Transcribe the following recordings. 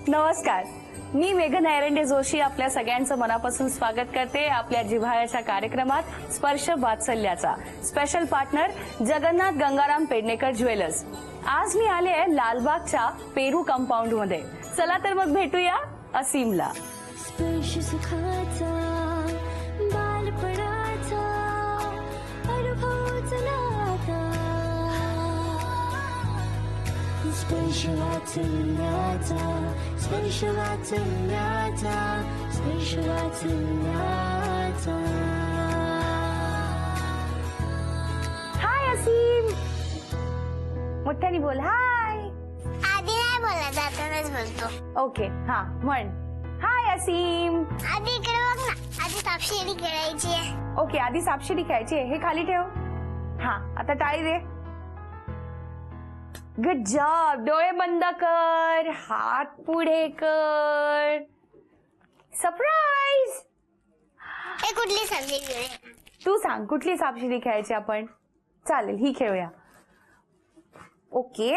नमस्कार, मी मेघना एरंडे जोशी आपल्या सगळ्यांचं मनापासून स्वागत करते आपल्या जिव्हाळ्याच्या कार्यक्रमात स्पर्श वात्सल्याचा. Special partner Jagannath Gangaram Pednekar jewellers. आज मी आले आहे लालबागच्या पेरू कंपाऊंड मध्ये. चला तर मग भेटूया असीमला. स्पर्श सुखाचा बालपणाचा अनुभव चला आता. स्पर्श वात्सल्याचा, स्पर्श वात्सल्याचा, स्पर्श वात्सल्याचा. हाय असीम, मोठ्याने बोल हाय. आधी नाही बोलला, जातानाच बोलतो. ओके हा म्हण हाय असीम. आधी इकडे बघ ना, आधी सापशिडी खेळायची आहे. ओके, आधी सापशिडी खेळायची आहे. हे खाली ठेव. हा आता टाळी दे. Good job. डोळे बंद कर, हात पुढे कर. सरप्राईज. हे कुठली सब्जेक्ट खेळ? तू सांग कुठली सापशिडी खेळायची आपण. चालेल, ही खेळूया. ओके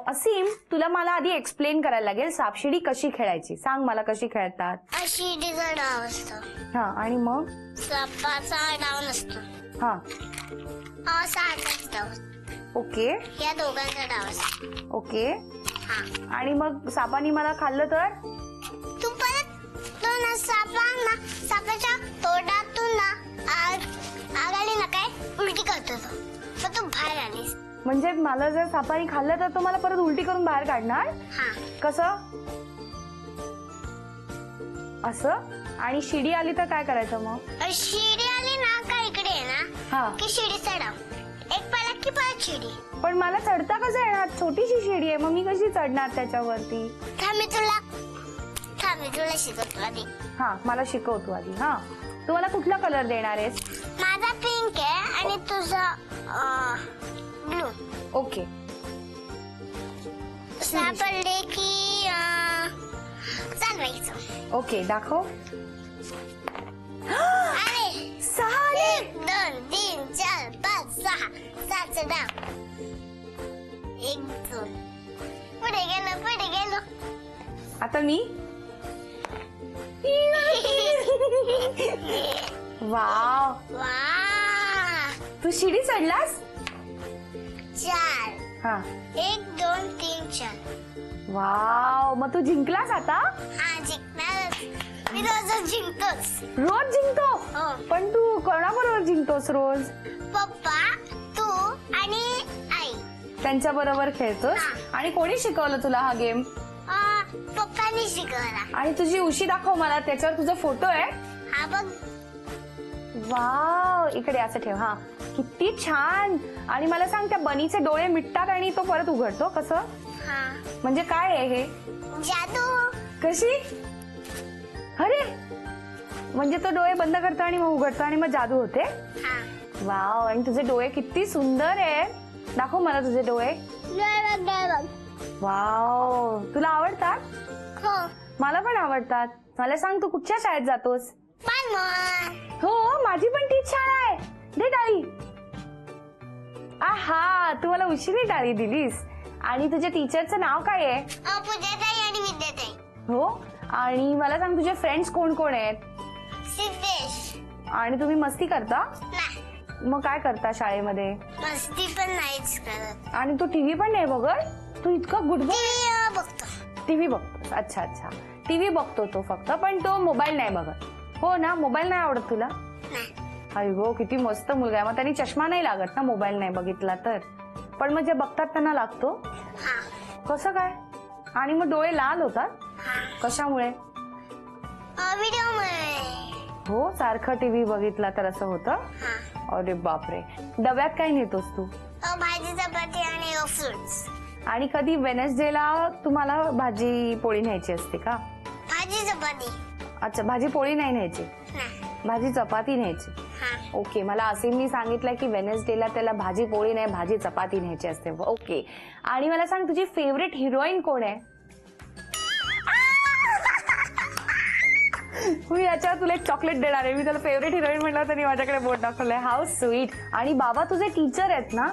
असीम, तुला मला आधी एक्सप्लेन करायला लागेल सापशिडी कशी खेळायची. सांग मला कशी खेळतात. शिडीचा डाव असतो, हा आणि मग सापाचा डाव नसतो, हा असा हाताचा डाव असतो. ओके या दोघांचा डाव असतो. ओके हा, आणि मग सापानी मला खाल्लं तर. तू परत तो ना सापाच्या तोंडातून ना आग आली ना, काय उलटी करतो तो, मग तू बाहेर आलीस. म्हणजे मला जर सापानी खाल्लं तर तो मला परत उलटी करून बाहेर काढणार. हा, कसं असं. आणि शिडी आली तर काय करायचं मग. शिडी आली ना का इकडे आहे ना, हा की शिडीचा डाव. एक पाला की परत शिडी. पण मला चढता कसं येणार. छोटीशी शिडी आहे, मग मी कशी चढणार त्याच्यावरती. थांब मी तुला शिकवतो आधी. हा मला शिकवतो आधी. हा तू मला कुठला कलर देणार आहेस. माझा पिंक आहे आणि तुझा ब्लू. ओके सापडले की चालवायचं. ओके दाखव. अरे 6 आले. 1 2 3 4 5 6 7 डाव. 1 2 पुढे गेलो. आता मी. वाव, वा, तू शिडी चढलास. 4 हा 1 2 3 4. वाव, मग तू जिंकलास आता. हा, जिंकणार. मी रोजच जिंकतोच. रोज जिंकतो. हो, पण तू कोणाबरोबर जिंकतोस रोज. पप्पा, तू आणि आई. त्यांच्या बरोबर खेळतोस. आणि कोणी शिकवलं तुला हा गेम. पप्पानी शिकवला. आणि तुझी उशी दाखव मला, त्याच्यावर तुझा फोटो आहे. हा बघ. वाव, इकडे असं ठेव. हा किती छान. आणि मला सांग, त्या बनीचे डोळे मिटतात आणि तो परत उघडतो कसं. हा, म्हणजे काय आहे हे. जादू. कशी. अरे म्हणजे तो डोळे बंद करतो आणि मग उघडतो आणि मग जादू होते. हा, वाव, आणि तुझे डोळे किती सुंदर आहे. दाखव मला तुझे डोळे. बघ. वाव, तुला आवडतात. हो, मला पण आवडतात. मला सांग, तू कुठच्या शाळेत जातोस. पालमोर. हो, माझी पण तीच शाळा आहे. दे टाळी. आहा, तू मला उशिरी टाळी दिलीस. आणि तुझ्या टीचरचं नाव काय आहे. पूजाताई आणि विद्याताई. हो, आणि मला सांग, तुझे फ्रेंड्स कोण कोण आहेत. सिद्धेश. आणि तुम्ही मस्ती करता. नाही, मग काय करता शाळेमध्ये. मस्ती पण नाहीच करत. आणि तू टीव्ही पण नाही बघत. तू इतका गुड टीव्ही बघतो. टीव्ही बघतोस. अच्छा अच्छा, टीव्ही बघतो तो फक्त, पण तो मोबाईल नाही बघत. हो ना, मोबाईल नाही आवडत तुला. नाही, अरे हो, किती मस्त मुलगा आहे. मग त्यांनी चष्मा नाही लागत ना मोबाईल नाही बघितला तर. पण मग जे बघतात त्यांना लागतो. हा, कसं काय. आणि मग डोळे लाल होतात. हा, कशामुळे. व्हिडिओ मुळे. हो, सारखं टीव्ही बघितला तर असं होतं. हा, अरे बापरे. डब्यात काय नेतोस तू. भाजी चपाती आणि फ्रुट्स. आणि कधी वेनसडेला तुम्हाला भाजी पोळी न्यायची असते का. भाजी चपाती. अच्छा, भाजी पोळी नाही न्यायची, नाही. भाजी चपाती न्यायची. हा, ओके, मला असीमनी सांगितलं की वेनसडेला त्याला भाजी पोळी नाही, भाजी चपाती न्यायची असते. ओके, आणि मला सांग, तुझी फेवरेट हिरोईन कोण आहे. मी याच्यावर तुला एक चॉकलेट देणार आहे. मी त्याला फेवरेट हिरोईन म्हटलं तरी माझ्याकडे बोट दाखवलंय. How sweet. आणि बाबा तुझे टीचर आहेत ना,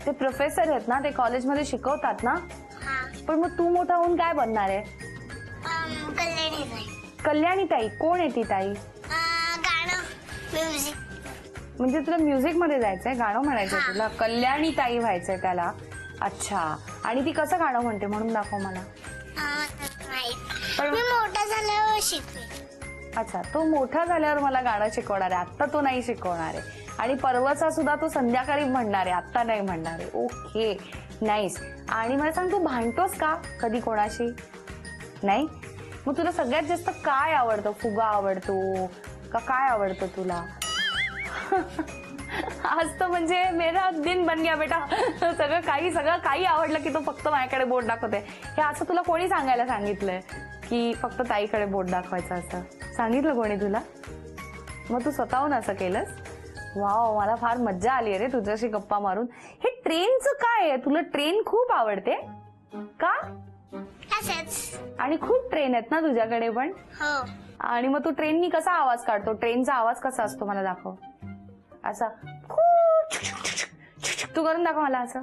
ते प्रोफेसर आहेत ना, ते कॉलेजमध्ये शिकवतात ना. पण मग तू मोठा होऊन काय बनणार आहे. कल्याणी जाईल. कल्याणी ताई, कोण आहे ती ताई? गाणं म्युझिक. म्हणजे तुला म्युझिक मध्ये जायचंय, गाणं म्हणायचंय तुला, कल्याणी ताई व्हायचंय त्याला. अच्छा, आणि ती कसं गाणं म्हणते म्हणून दाखव मला. पण- मी मोठा झाल्यावर शिकवेन. अच्छा, तो मोठा झाल्यावर मला गाणं शिकवणार आहे, आत्ता तो नाही शिकवणार आहे. आणि पर्वचा सुद्धा तो संध्याकाळी म्हणणार आहे, आत्ता नाही म्हणणार आहे. Okay, nice. आणि मला सांग, तू भांडतोस का कधी कोणाशी? नाही. मग तुला सगळ्यात जास्त काय आवडतं? फुगा आवडतो का काय आवडतं तुला? आज तर म्हणजे मेरा दिन बन गया बेटा. सगळं काही आवडलं की तो फक्त माझ्याकडे बोट दाखवते. हे असं तुला कोणी सांगायला सांगितलंय की फक्त ताईकडे बोट दाखवायचं? असं सांगितलं कोणी तुला? मग तू स्वतःहून असं केलंस? वाव, मला फार मज्जा आली रे तुझ्याशी गप्पा मारून. हे ट्रेनचं काय आहे? तुला ट्रेन खूप आवडते का? असंच. आणि खूप ट्रेन आहेत ना तुझ्याकडे पण? हो. आणि मग तू ट्रेननी कसा आवाज काढतो? ट्रेनचा आवाज कसा असतो मला दाखव. असा तू करून दाखव मला. असं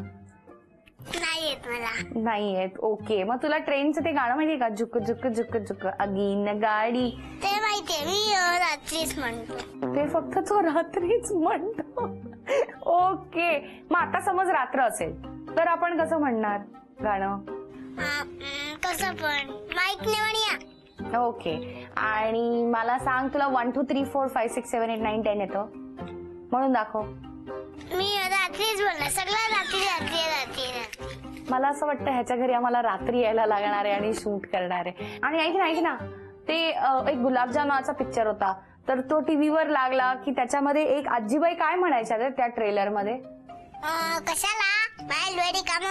नाही येत मला. नाही येत. ओके, मग तुला ट्रेनचं ते गाणं माहितीये का? झुक झुक झुक झुक अगीन गाडी. ते माहितीये, मी रात्रीच म्हणतो. ते फक्त तो रात्रीच म्हणतो. ओके, मग आता समज रात्र असेल तर आपण कसं म्हणणार गाणं? कसं पण माईक ने म्हणूया. ओके, आणि मला सांग, तुला 1 2 3 4 5 6 7 8 9 10 येतं म्हणून दाखव. मी रात्रीच बोलणार, सगळं रात्री. मला असं वाटतं ह्याच्या घरी आम्हाला रात्री यायला लागणार आहे आणि शूट करणार आहे. आणि ऐक ना, ते एक गुलाबजाम नावाचा पिक्चर होता, तर तो टीव्हीवर लागला की त्याच्यामध्ये एक आजीबाई काय म्हणायच्या रे त्या ट्रेलर मध्ये? कशाला बाहेर वेळी काम.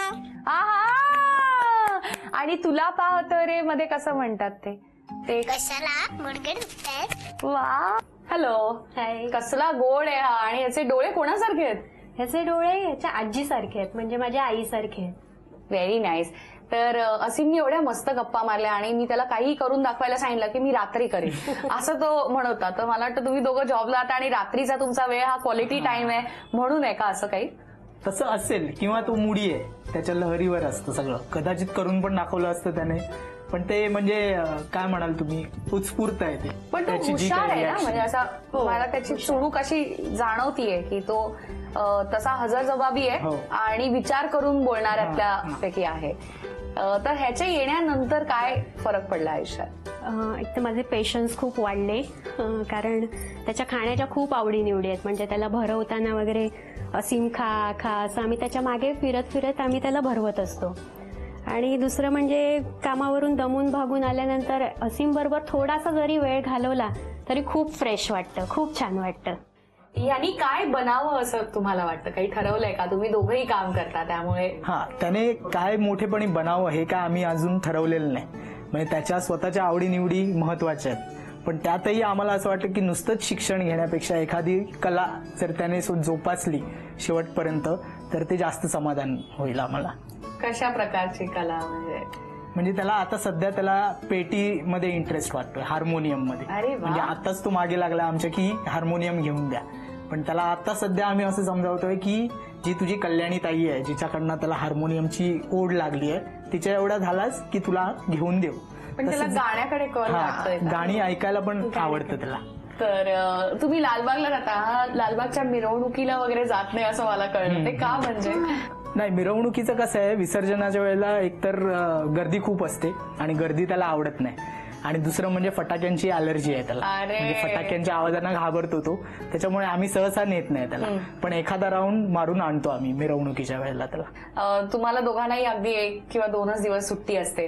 आहा, आणि तुला पाहतो रे मध्ये कसं म्हणतात ते कशाला गुडगुड दुखतायत. वा, हॅलो, हाय. कसला गोड आहे हा. आणि याचे डोळे कोणासारखे आहेत? ह्याचे डोळे ह्याच्या आजीसारखे आहेत, म्हणजे माझ्या आईसारखे आहेत. Very nice. तर असीमनी एवढ्या मस्त गप्पा मारल्या आणि मी त्याला काही करून दाखवायला सांगितलं की मी रात्री करेन असं तो म्हणत होता. तर मला वाटतं तुम्ही दोघं जॉबला आता आणि रात्रीचा तुमचा वेळ हा क्वालिटी टाइम आहे म्हणून आहे का असं काही? तसं असेल, किंवा तो मुडी आहे, त्याच्या लहरीवर असतं सगळं. कदाचित करून पण दाखवलं असतं त्याने, पण ते म्हणजे काय म्हणाल तुम्ही, उत्स्फूर्त आहे ते. पण तो त्याची जी हुशार काही आहे ना, reaction म्हणजे आहे. असा मला त्याची चुणूक अशी जाणवतीये की तो तसा हजरजबाबी आहे हो. आणि विचार करून बोलणाऱ्यातल्या पैकी आहे. तर ह्याच्या येण्यानंतर काय फरक पडला आयुष्यात? एक तर माझे पेशन्स खूप वाढले, कारण त्याच्या खाण्याच्या खूप आवडीनिवडी आहेत. म्हणजे त्याला भरवताना वगैरे असीम खा खा असं आम्ही त्याच्या मागे फिरत फिरत आम्ही त्याला भरवत असतो. आणि दुसरं म्हणजे कामावरून दमून भागून आल्यानंतर असीम बरोबर थोडासा जरी वेळ घालवला तरी खूप फ्रेश वाटतं, खूप छान वाटतं. यांनी काय बनावं असं तुम्हाला वाटतं? काही ठरवलंय का? तुम्ही दोघंही काम करता त्यामुळे. हा, त्याने काय मोठेपणी बनावं हे काय आम्ही अजून ठरवलेलं नाही. म्हणजे त्याच्या स्वतःच्या आवडीनिवडी महत्वाच्या आहेत, पण त्यातही आम्हाला असं वाटतं की नुसतंच शिक्षण घेण्यापेक्षा एखादी कला जर त्याने जोपासली शेवटपर्यंत तर ते जास्त समाधान होईल आम्हाला. कशा प्रकारची कला? म्हणजे त्याला आता सध्या त्याला पेटीमध्ये इंटरेस्ट वाटतोय, हार्मोनियम मध्ये. अरे वा. म्हणजे आताच तो मागे लागला आमच्या की हार्मोनियम घेऊन द्या, पण त्याला आता सध्या आम्ही असं समजावतोय की जी तुझी कल्याणी ताई आहे, जिच्याकडनं त्याला हार्मोनियमची ओढ लागली आहे, तिच्या एवढा झालाच की तुला घेऊन देऊ. पण त्याला गाण्याकडे कल वाटतोय का? गाणी ऐकायला पण आवडतं त्याला. तर तुम्ही लालबागला राहता, लालबागच्या मिरवणुकीला वगैरे जात नाही असं मला कळलं. ते का म्हणजे? नाही, मिरवणुकीचं कसं आहे, विसर्जनाच्या वेळेला एकतर गर्दी खूप असते आणि गर्दी त्याला आवडत नाही, आणि दुसरं म्हणजे फटाक्यांची अलर्जी आहे त्याला. अरे. म्हणजे फटाक्यांच्या आवाजांना घाबरतो तो, त्याच्यामुळे आम्ही सहसा नेत नाही त्याला, पण एखादा राऊंड मारून आणतो आम्ही मिरवणुकीच्या वेळेला त्याला. तुम्हाला दोघांनाही अगदी 1 किंवा 2च दिवस सुट्टी असते,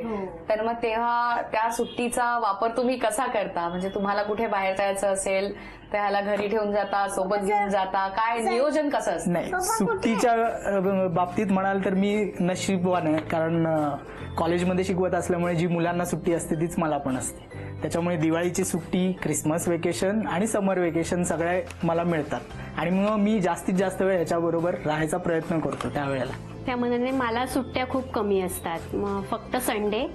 तर मग तेव्हा त्या सुट्टीचा वापर तुम्ही कसा करता? म्हणजे तुम्हाला कुठे बाहेर जायचं असेल त्याला घरी ठेवून जाता, सोबत घेऊन जाता, काय नियोजन कसं असतं? नाही, सुट्टीच्या बाबतीत म्हणाल तर मी नशीबवान आहे, कारण कॉलेजमध्ये शिकवत असल्यामुळे जी मुलांना सुट्टी असते तीच मला पण असते. त्याच्यामुळे दिवाळीची सुट्टी, क्रिसमस वेकेशन आणि समर वेकेशन सगळे मला मिळतात, आणि मग मी जास्तीत जास्त वेळ याच्याबरोबर राहायचा प्रयत्न करतो त्यावेळेला. त्या मनाने मला सुट्ट्या खूप कमी असतात, मग फक्त संडे.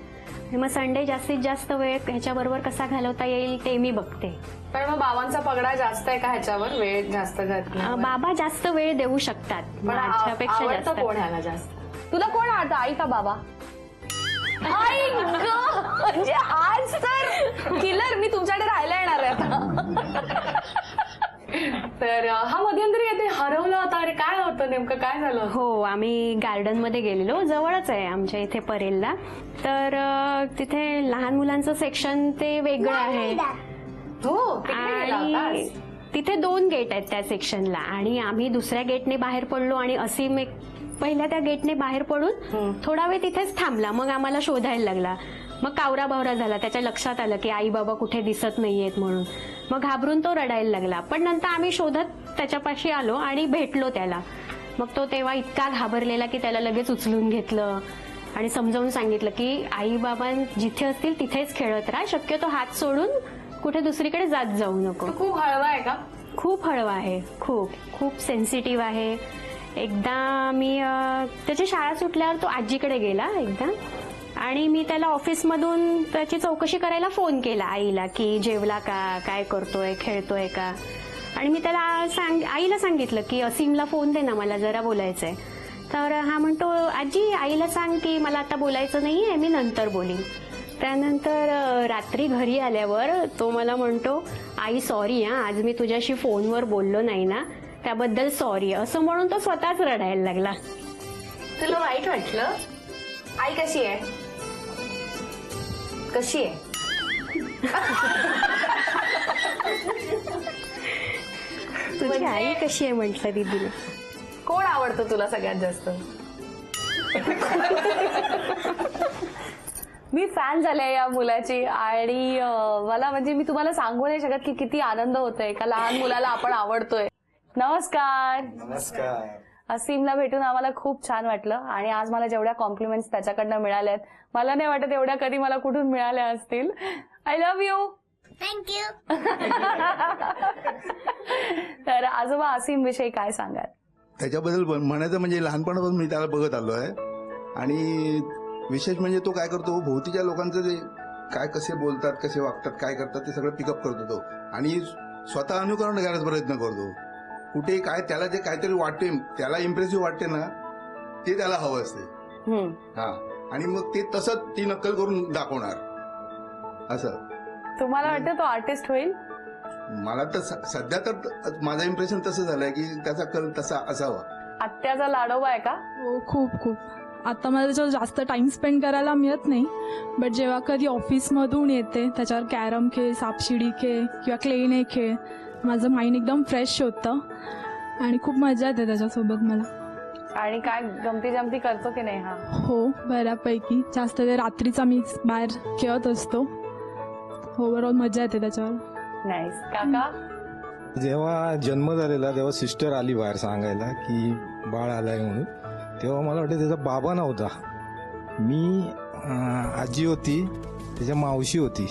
मग संडे जास्तीत जास्त वेळ ह्याच्याबरोबर कसा घालवता येईल ते मी बघते. पण मग बाबांचा पगडा जास्त आहे का ह्याच्यावर? वेळ जास्त घातला? बाबा जास्त वेळ देऊ शकतात, पण माझ्यापेक्षा आवडतं जास्त. कोण ह्याला जास्त? तुला कोण आवडतं, आई का बाबा? आई ग, म्हणजे आज नेमकं काय झालं? हो, आम्ही गार्डनमध्ये गेलेलो, जवळच आहे आमच्या इथे परेलला. तर तिथे लहान मुलांचं सेक्शन ते वेगळं आहे हो, तिकडे गेला आणि होतास? तिथे 2 गेट आहेत त्या सेक्शनला आणि आम्ही दुसऱ्या गेटने बाहेर पडलो आणि असीम एक पहिल्या त्या गेटने बाहेर पडून थोडा वेळ तिथेच थांबला. मग आम्हाला शोधायला लागला. मग कावरा बावरा झाला. त्याच्या लक्षात आलं की आई बाबा कुठे दिसत नाहीयेत म्हणून. मग घाबरून तो रडायला लागला. पण नंतर आम्ही शोधत त्याच्यापाशी आलो आणि भेटलो त्याला. मग तो तेव्हा इतका घाबरलेला की त्याला लगेच उचलून घेतलं आणि समजावून सांगितलं की आई बाबा जिथे असतील तिथेच खेळत राहा, शक्यतो हात सोडून कुठे दुसरीकडे जात जाऊ नको. तो खूप हळवा आहे का? खूप हळवा आहे, खूप खूप सेन्सिटिव्ह आहे. एकदा मी त्याची शाळा सुटल्यावर तो आजीकडे गेला एकदा आणि मी त्याला ऑफिसमधून त्याची चौकशी करायला फोन केला आईला की जेवला का, काय करतोय, खेळतोय का. आणि मी त्याला आईला सांगितलं की असीमला फोन दे ना, मला जरा बोलायचंय. तर हा म्हणतो आजी आईला सांग की मला आता बोलायचं नाहीये, मी नंतर बोलीन. त्यानंतर रात्री घरी आल्यावर तो मला म्हणतो आई सॉरी हा, आज मी तुझ्याशी फोनवर बोललो नाही ना, त्याबद्दल सॉरी, असं म्हणून तो स्वतःच रडायला लागला. तुला वाईट वाटलं? आई कशी आहे? कशी आहे? तुझी आई कशी आहे म्हटलं दीदीला. कोण आवडतं तुला सगळ्यात जास्त? मी फॅन झाले या मुलाची आणि मला म्हणजे मी तुम्हाला सांगू नाही शकत की किती आनंद होतोय का लहान मुलाला आपण आवडतोय. नमस्कार. नमस्कार. असीमला भेटून आम्हाला खूप छान वाटलं आणि आज मला जेवढ्या कॉम्प्लिमेंट्स त्याच्याकडनं मिळाल्यात मला नाही वाटत एवढ्या कधी मला कुठून मिळाल्या असतील. I love you. थँक्यू. तर आजोबा असीम विषयी काय सांगाल? त्याच्याबद्दल म्हणायचं म्हणजे लहानपणापासून मी त्याला बघत आलो आहे आणि विशेष म्हणजे तो काय करतो, भोवतीच्या लोकांचं जे काय कसे बोलतात, कसे वागतात, काय करतात ते सगळं पिकअप करतो तो आणि स्वतः अनुकरण करायचा प्रयत्न करतो. कुठे काय त्याला जे काहीतरी वाटते, त्याला इम्प्रेसिव्ह वाटते ना, ते त्याला हवं असते. हा, आणि मग ते तसंच ती नक्कल करून दाखवणार. असं तुम्हाला वाटतं तो आर्टिस्ट होईल? मला तर सध्या तर माझं इम्प्रेशन तसं झालंय की त्याचा कल तसा असावा. आत्याचा लाडोबा आहे का? हो, खूप खूप. आता मला त्याच्यावर जास्त टाइम स्पेंड करायला मिळत नाही, बट जेव्हा कधी ऑफिसमधून येते त्याच्यावर कॅरम खेळ, सापशिडी खेळ किंवा क्लेने खेळ, माझं माइंड एकदम फ्रेश होतं आणि खूप मजा येते त्याच्यासोबत मला. आणि काय गमती जमती करतो की नाही? हा, हो, बऱ्यापैकी. जास्त ते रात्रीचा मी बाहेर खेळत असतो. ओव्हरऑल मजा येते त्याच्यावर. नाईस. काका? जेव्हा जन्म झालेला तेव्हा सिस्टर आली बाहेर सांगायला की बाळ आलाय म्हणून. तेव्हा मला वाटतं त्याचा बाबा नव्हता, मी आजी होती, त्याच्या मावशी होती.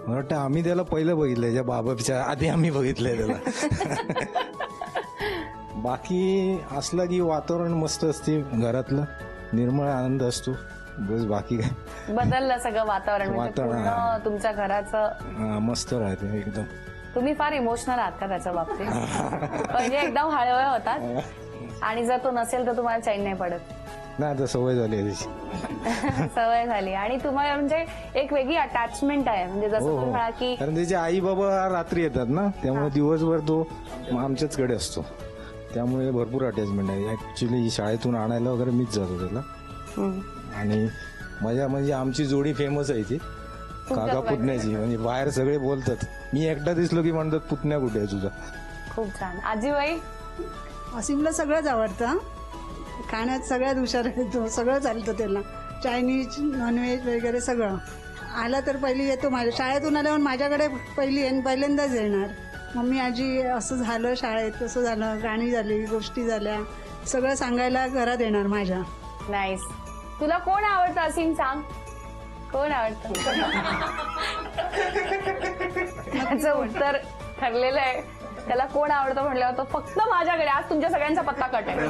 मला वाटतं आम्ही त्याला पहिलं बघितलंय, त्याच्या बाबाच्या आधी आम्ही बघितलंय त्याला. बाकी असलं की वातावरण मस्त असते, घरातलं निर्मळ आनंद असतो, बस. बाकी काय बदललं सगळं वातावरण म्हणजे वातावरण, पूर्ण तुमच्या घराचं मस्त राहते एकदम. तुम्ही फार इमोशनल आहात का त्याच्या बाबतीत? म्हणजे एकदम हळवे होतात आणि जर तो नसेल तर तुम्हाला चैन नाही पडत? नाही, आता सवय झाली आहे त्याची. सवय झाली आणि तुम्हाला म्हणजे एक वेगळी अटॅचमेंट आहे, म्हणजे जसं हो, तुम्ही म्हणाला की कारण त्याचे आई बाबा रात्री येतात ना, त्यामुळे दिवसभर तो आमच्याचकडे असतो, त्यामुळे भरपूर अटॅचमेंट आहे. ऍक्च्युली शाळेतून आणायला वगैरे मीच जातो त्याला. आणि मजा म्हणजे आमची जोडी फेमस आहे ती काका पुतण्याची. म्हणजे बाहेर सगळे बोलतात, मी एकटा दिसलो की म्हणतात पुतण्या कुठे आहे तुझा. खूप छान. आजीबाई? असीमला सगळंच आवडतं, खाण्यात सगळ्यात हुशार आहे तो, सगळं चालतं त्याला, चायनीज, नॉनव्हेज वगैरे सगळं. आला तर पहिली येतो माझ्या शाळेतून आल्यावर माझ्याकडे पहिल्यांदाच येणार. मम्मी आजी असं झालं शाळेत, तसं झालं, गाणी झाली, गोष्टी झाल्या, सगळं सांगायला घरात येणार माझ्या. नाईस. तुला कोण आवडतं असीम, सांग कोण आवडतं? त्याचं उत्तर ठरलेलं आहे. त्याला कोण आवडतं म्हटल्यावर तो फक्त माझ्याकडे. आज तुमच्या सगळ्यांचा पत्ता कट आहे.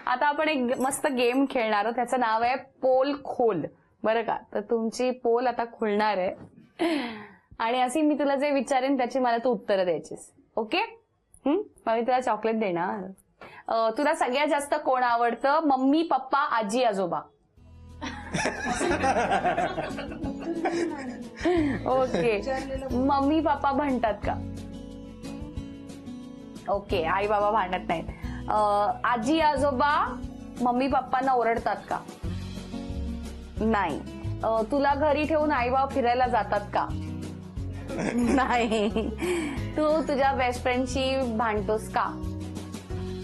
आता आपण एक मस्त गेम खेळणार आहोत, त्याचं नाव आहे पोल खोल, बरं का? तर तुमची पोल आता खोलणार आहे आणि अशी मी तुला जे विचारेन त्याची मला तू उत्तरं द्यायचीस. ओके? मग मी तुला चॉकलेट देणार. तुला सगळ्यात जास्त कोण आवडतं? मम्मी, पप्पा, आजी, आजोबा? ओके. मम्मी पप्पा म्हणतात का? ओके, आई बाबा भांडत नाहीत. आजी आजोबा मम्मी पप्पांना ओरडतात का? नाही. तुला घरी ठेवून आई बाबा फिरायला जातात का? नाही. तू तुझ्या बेस्ट फ्रेंडशी भांडतोस का?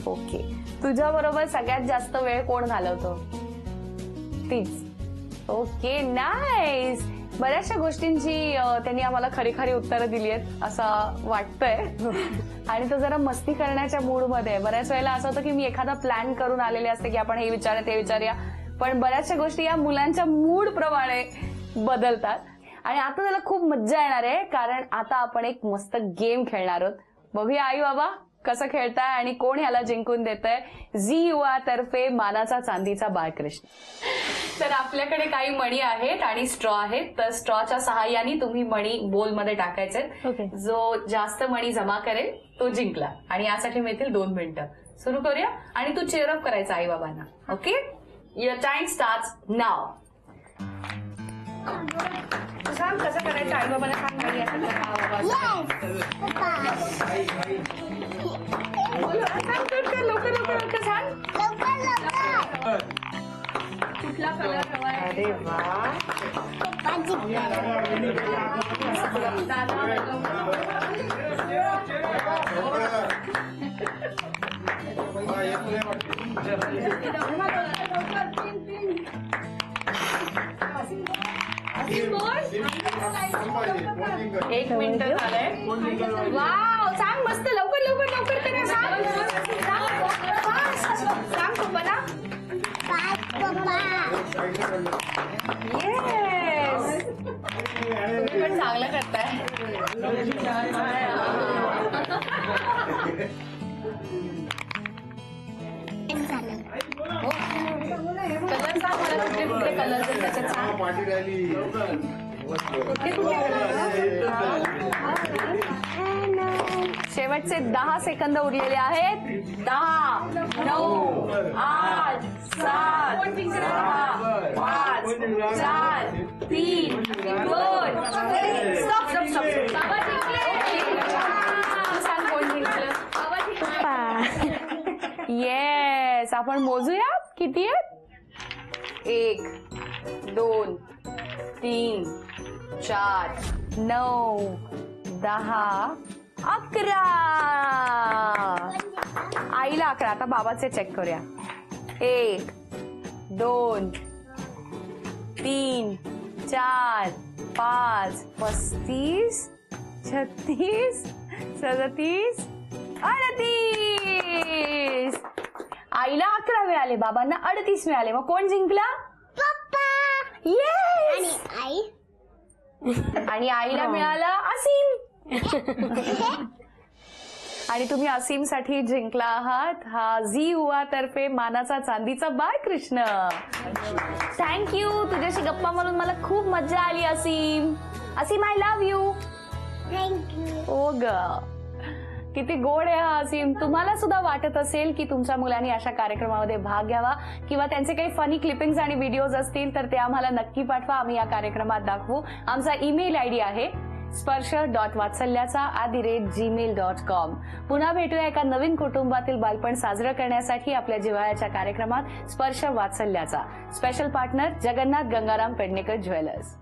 ओके. तुझ्या बरोबर सगळ्यात जास्त वेळ कोण घालवतो? तीच. Okay, nice. बऱ्याचशा गोष्टींची त्यांनी आम्हाला खरी खरी उत्तरं दिली आहेत असं वाटतंय. आणि तो जरा मस्ती करण्याच्या मूड मध्ये. बऱ्याच वेळेला असं होतं की मी एखादा प्लॅन करून आलेले असते की आपण हे विचारूया ते विचारूया, पण बऱ्याचशा गोष्टी या मुलांच्या मूड प्रमाणे बदलतात. आणि आता त्याला खूप मज्जा येणार आहे कारण आता आपण एक मस्त गेम खेळणार आहोत. बघूया आई बाबा कसं खेळताय आणि कोण ह्याला जिंकून देतंय झी युवा तर्फे मानाचा चांदीचा बाळकृष्ण. तर आपल्याकडे काही मणी आहेत आणि स्ट्रॉ आहेत. तर स्ट्रॉच्या सहाय्याने तुम्ही मणी बोलमध्ये टाकायचे. ओके. जो जास्त मणी जमा करेल तो जिंकला. आणि यासाठी मिळतील 2 मिनिटं. सुरू करूया. आणि तू चेअरअप करायचा आई बाबांना. ओके, युअर टाइम स्टार्ट्स नाव. सांग कसं करायचं आई बाबांना सांग. मणी असेल तर हा बाबा लवकर लवकर लवकर सांग. कुठला कलर हवाय? अरे वा, एक मिनिट झालंय. वाव, सांग मस्त लवकर लवकर लवकर करा. सांग पप्पाला. येस, तुम्ही पण चांगलं करताय. कलर सांग मला, कुठले कुठले कलर आहेत त्याच्यात सांग. शेवटचे 10 सेकंद उरलेले आहेत. 10, 9, 8, 7, 6, 5, 4, 3, 2, स्टॉप स्टॉप स्टॉप. सांग कोण जिंकलं. येस, आपण मोजूया किती आहेत. 1, 2, 3, 4, 9, 10, 11. आईला 11. आता बाबाचे चेक करूया. 1, 2, 3, 4, 5, 35, 36, 37, 38. आईला 11 मिळाले, बाबांना 38 मिळाले. मग कोण जिंकला? पप्पा. येस. आई. आणि आईला मिळाला असीम. आणि तुम्ही असीमसाठी जिंकला आहात हा झी युवा तर्फे मानाचा चांदीचा बाळकृष्ण. थँक्यू. तुझ्याशी गप्पा मारून मला खूप मज्जा आली असीम. असीम, आय लव्ह यू. थँक्यू. ओ ग, किती गोड आहे हा असीम. तुम्हाला सुद्धा वाटत असेल की तुमच्या मुलांनी अशा कार्यक्रमामध्ये भाग घ्यावा किंवा त्यांचे काही फनी क्लिपिंग्स आणि व्हिडिओज असतील तर ते आम्हाला नक्की पाठवा. आम्ही या कार्यक्रमात दाखवू. आमचा ईमेल आयडी आहे sprsha.vatsalyacha@gmail.com. पुन्हा भेटूया एका नवीन कुटुंबातील बालपण साजरं करण्यासाठी आपल्या जिव्हाळ्याच्या कार्यक्रमात स्पर्श वात्सल्याचा. Special partner Jagannath Gangaram Pednekar jewellers.